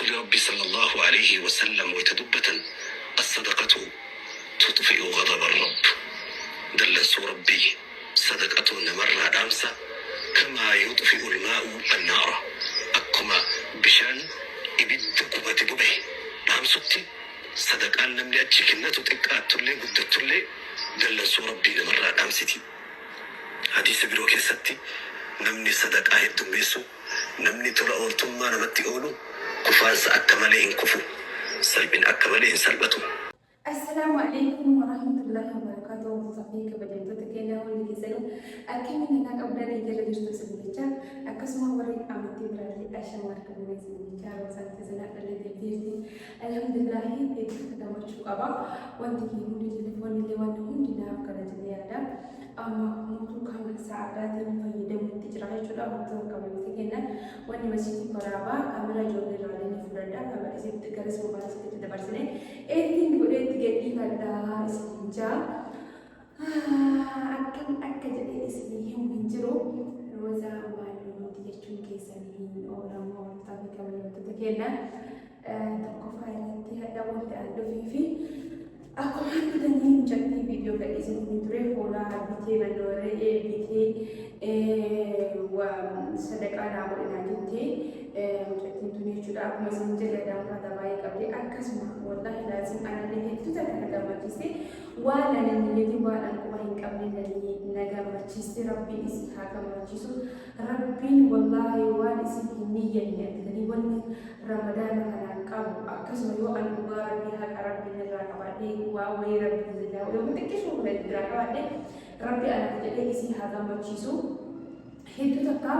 رسول ربي صلى الله عليه وسلم ويتدبة الصدقة تطفئ غضب الرب دل سور ربي صدقة نمر دامسة كما يطفئ الماء النار أكما بشان إبد كبت ببه دامستي صدقة نملي أجيكنا تتقات تولي قدت تولي دل سور ربي نمر دامستي حديث بروكي ستي نمني صدقة هدوميسو نمني ترى أولتما نمتي أولو كفاز أكملين كفو سلبين أكملين سلبتو. السلام عليكم ورحمة الله وبركاته. صفيك بدأت تكلم واللي يسألوا أكيد من هناك أبدا يجري يشتغل سبيلتها أكسمه وري أمتي برالي أشان مركب من سبيلتها وسانت زنا الذي بيرتي الحمد لله إذا كتبنا شو أبا وانتي هوني تلفون اللي وانهم دينا كذا جديدا أما موتو كان ساعات فيدا متجراه شو موتو كمان تكلنا واني مسجد قرابة كاميرا جولي رالي فردا كاميرا سيد كرس موبايل سيد تبارسني إيتين بدأت تجي كذا سنجا أكم أكد إسمهم من جرو روزا معلومة تجتون كيسانين أو لما وقتها كمان تتكلنا تقف على هذا وانت أدو في aku hanya ingin jadi video kat sini terus pola BT menore BT sedekah nama dengan BT jadi dunia sudah aku masih menjadi dalam kata baik tapi akas mah wallahi lazim anak ini itu tak ada majlis wala nanti wala aku main kami dari negara majlis Rabbi isi hakam majlis Rabbi wallahi wala isi niatnya jadi wala Ramadan anak kamu akas mah an mubarak di hak Rabbi negara awadi وأوي ربي زلا ولو تكشوا ولا تدرك واحد ربي أنا تجلي إسي هذا ما تشيسو هيدو تكا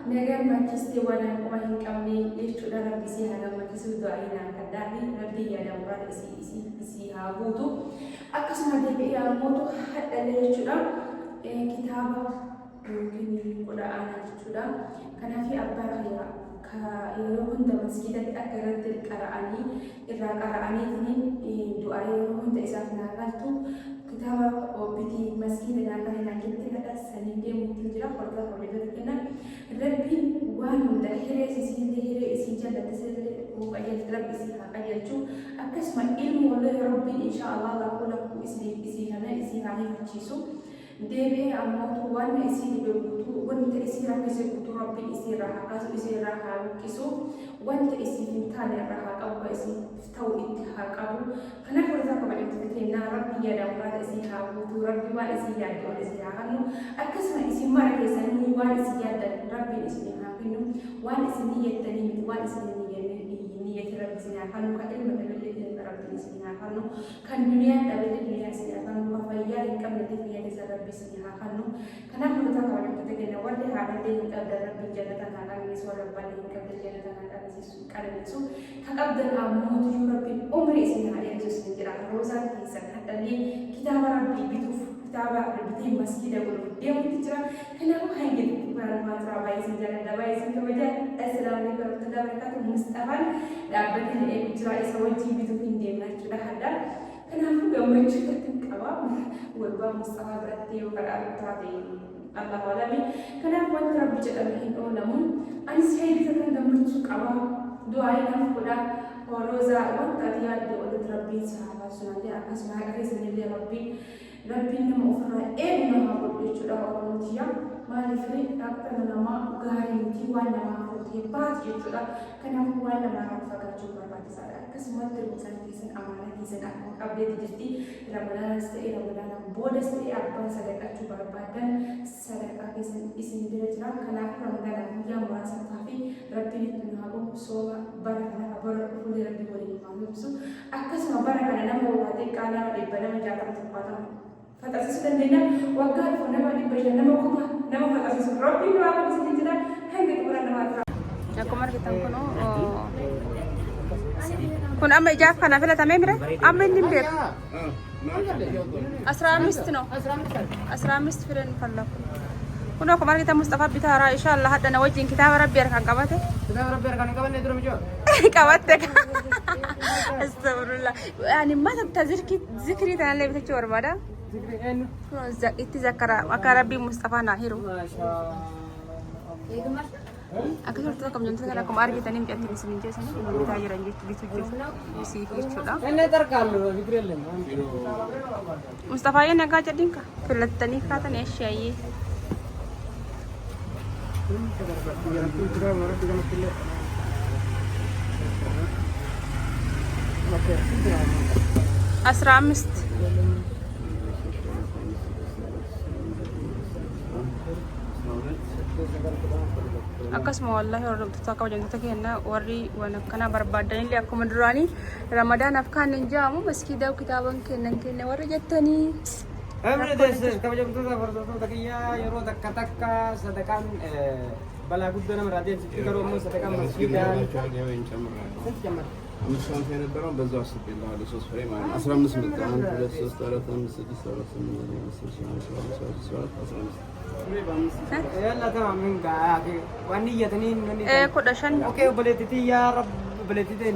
نجار ما تشتي وانا وين كمي يشتو ربي إسي هذا ما تشيسو دعينا كداري ربي يا دمرا إسي هابوتو أكسم هذا بيا موتو حتى اللي يشتو كتابة ممكن القرآن يشتو كان في أباريا كيوم ده مسجد أكرت القرآني إذا قرآني ثنين دعاء يوم ده إذا نقلتو كتابة وبدي مسجد نقل نقلت هذا السنين دي متجرا فرضا فرضا كنا ربي وانو ده هري سيسين ده هري سيجا ده تسير وقايل ربي سيها قايل شو أكسم علم والله ربي إن شاء الله لا كل إسي هنا إسي هاي فتشيسو دبي أموت وان إسي بيبوتو وان تإسي ركزي بوتو ربي إسي راح كاسو إسي راح كيسو وان تإسي فيمتاني راح أبو إسي فتو إتحاك أبو كنا فرزا كما إنتكتنا ربي يدام راد إسي هابوتو ربي وان إسي يادي وان إسي هاكنو أكسما إسي مارك إساني وان إسي يادي ربي إسي هاكنو وان إسي نية تنيمت وان إسي نية ربي إسي هاكنو كإلم بلد ربي إسي هاكنو كان دنيا دبل دنيا إسي هاكنو وفيا لكم لتفيا لسا ربي إسي هاكنو كنا فرزا كما إنتكتنا ورد هذا دين قبل ربي جنة هاكنو نسوى ربي قبل جنة هاكنو نسوى كارنسو كقبل الأموت يو ربي أمري إسي عليه جسد جرا روزا كيسا حتى لي كتاب ربي بيتوف كتاب ربي مسجد والديم تجرا كنا هو هنجد برا ما ترى بايسين جانا دبايسين كمجا السلام عليكم ورحمة الله وبركاته مستقبل لابد اللي بتجرا يسوي بيتوف إنديم نحجر هذا كنا هو يوم يشوف كتاب والبا مستقبل برتي وكلام تعطي الله ولامي كنا هو ربي جل الحين أولمون أنا سعيد فكرة دمرت كتاب دعائنا فلا وروزا وانتظار دولة ربي سبحانه وتعالى أكسمها أكسم لي ربي نم أفرا إبنها بقول شو ورمتيا ما لفري أكتر من ما غارينتي وانا ما فرتي بعض يجوا كنا هو وانا ما فكر شو بعد سارة أكسمها تروزان كيسن أمانة كيسن أكون قبل تجدي رمضان استئي رمضان بود استئي أبا سادك شو بعدين سادك كيسن اسم درجة كنا رمضان أبويا مراسم كافي ربي نتنهابو سوا بركنا بركول ربي ولي مامسو أكسمها بركنا نمو وهذه كانا ربنا مجاكم تقطعنا فتأسيس لنا وقال فنما لبجنا نمكما نم فتأسيس ربي وعلى مسجدنا هني كبرنا ما ترى. aku mari kita kono kun amma ijaf kana fela tamemre amma nimber asra mist firen falla kuno ko mari kita Mustafa bitara inshallah hadana wajin kitab rabbi arkan qabate nedro mijo qabate astaghfirullah yani ma tabtazirki zikri tan le bitachi warmada ذكر وكربي مصطفى ناهرو Akka turte akkam jirtu kana akkuma argitan hin jatti isin jeessan bitaa jiran jechuudha bitu siif jechuudha. Inni tarkaannu Fikireelleen. Mustafaa yeen nagaa jedhin ka filattanii kaatan eeshaayee. Asra amist akkasuma wallahi hordoftoota kabajamtoota keenya warri waan akkana barbaadan illee akkuma duraanii ramadaanaaf kan hin jaamu maskiidaa kitaaban kennan warri jettanii Amri deesse kabajamtoota hordoftoota kiyyaa yeroo takka sadaqaan balaa guddoo nama raadiyoo garuu immoo sadaqaan maskiidaan አምስት የነበረው በዛው አስቤልሃለሁ ለሶስት ፍሬ ማለት ነው 15 መጣ 1 2 3 4 5 6 7 8 9 يلا تمام من قاعد وانية تنين kudhan اوكي بليتي يا رب بليتي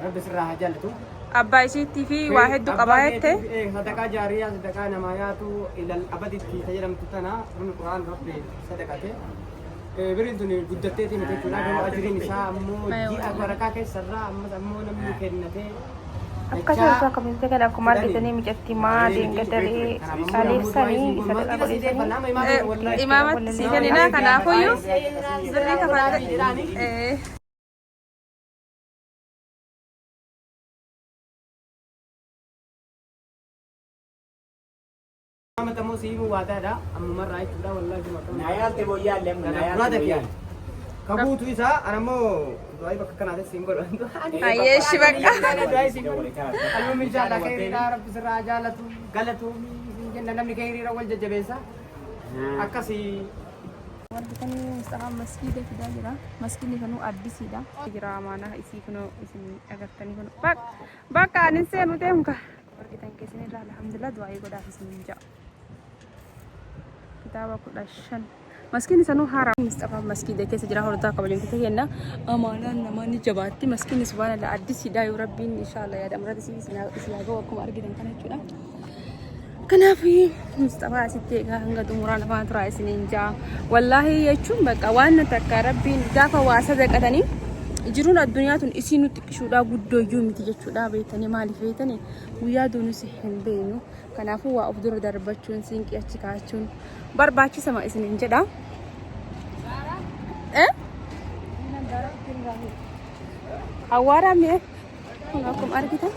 رب سرها جلتو abbaa isiitii fi waa hedduu qabaa jette صدقة جارية صدقة نمايات إلى الأبد تجرم تتنا من القرآن ربي صدقته بريدوني قدرتي متى كنا كانوا أجرين نساء أمو جي أكبركا كسرة أمو نمو كنته akkasuma akka kabajamtoota kana akkuma argitanii mijatti maaliin gadalee kaleessanii sadaqa godhatanii imaamatti sii kenninaa kanaafuyyuu birrii kafallee ما تمو سيبو وادا دا أمو مرة يتودا والله جمع نايال تبو يالم نايال برادة كيان كابوتو إسا أنا مو دعاي بك كنا هذا سيمبل أيش بك دعاي سيمبل ألو من شاء الله خير يا رب سر راجالتو غلطو جنة نمني خير يروال ججبيسا أكاسي wantoonni Mustafaa maskiida fidaa jira maskiidni kanuu addisiidha jira amaana isii kunoo isin agartanii kun bakka anin seenu deemka argitan keessan irraa alhamdulillah du'aa godhaaf isin ja'a kitaaba 15 maskiidni sanuu haaraa Mustafaa maskiida keessa jira hordofaa kabajamtoota keenya amaanaan namaani jabaatti maskiidni subhaanallah addisiidha yoo rabbiin inshallah yaadamratti isin haa ga'u akkuma argitan kana jechuudha. Kanaafuu Mustafaa asitti egaa hanga xumuraan afaan turaa isiniin jaa wallaahi jechuun bakka waan takka rabbiin gaafa waa sadaqatanii jiruun addunyaa tun isiin nutti qishuudhaa guddooyyuu miti jechuudha beektanii maaliif beektanii guyyaa duunus hin beeknu kanaafuu waa of dura darbachuun siinqii achi kaachuun barbaachisama isiniin jedha. Awwaaraa mi'e akkuma argitan.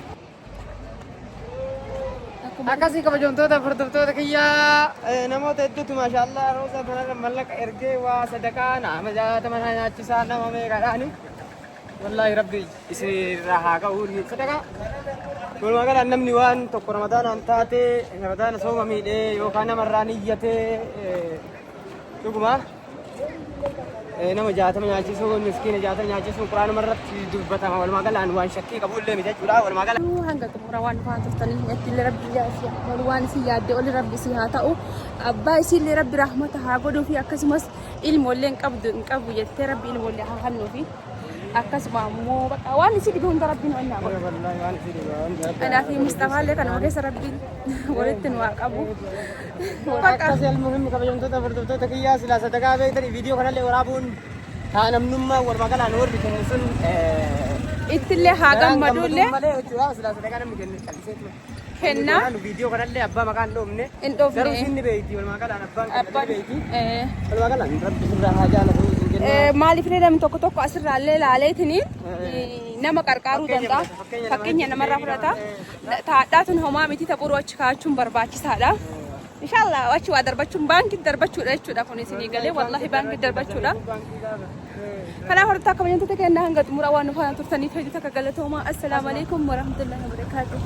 Akkasii kabajamtoota hordoftoota kiyyaa namoota hedduutu maashaallah roosa kanarra mallaqa ergee waa sadaqaa nama jaatama nyaachisaa nama meeqadhaani wallaahi rabbi isinirraa haa ga'u sadaqaa walumaa gala namni waan tokko ramadaanaan taate ramadaana sooma miidhee yookaan namarraa niyyatee dhuguma nama jaatama nyaachisuu miskiina jaatama nyaachisuu quraanuma irratti dubbatama walumaa galaan waan shakkii qabullee miti jechuudha walumaa gala hanga xumura waan dhufaan turtanii itti rabbi jaasiya waan isin yaadde oli rabbi si haa ta'u abbaa isillee rabbi rahmata haa godhuu fi akkasumas ilmoollee hin qabu jettee rabbi ilmoollee haa hannuu fi akkasuma ammoo bakka waan isin dhibe hunda rabbiin waan naa godhu kanaaf Mustafaallee kanuma keessa rabbiin walitti nu haa qabu akkasii almuhimmi kabajamtoota hordoftoota kiyyaa silaa sadaqaa beektanii viidiyoo kanallee waraabuun haa namnummaa walumaa galaan warri kennu sun ittillee haa gammaduullee silaa sadaqaa namni kennu calliseetu kennaa viidiyoo kanallee abbaa maqaan dhoofne hin dhoofne garuu inni beekti walumaa galaan abbaan beekti walumaa galaan rabbi sirraa haa jaalatu maaliif namni tokko tokko asirraallee ilaaleetini nama qarqaaruu danda'a fakkeenya namarraa fudhata taadhaa tun homaa miti taphuuruu achi kaachuun barbaachisaadha. Inshallah achi waa darbachuun baankii darbachuudha jechuudha kun isinii galee wallahi baankii darbachuudha. Kanaaf hordoftoota kabajamtoota keenya hanga xumura waan nu faana turtaniif hedduu takka galatoomaa. Assalaamu alaikum warahmatullahi wabarakatuh.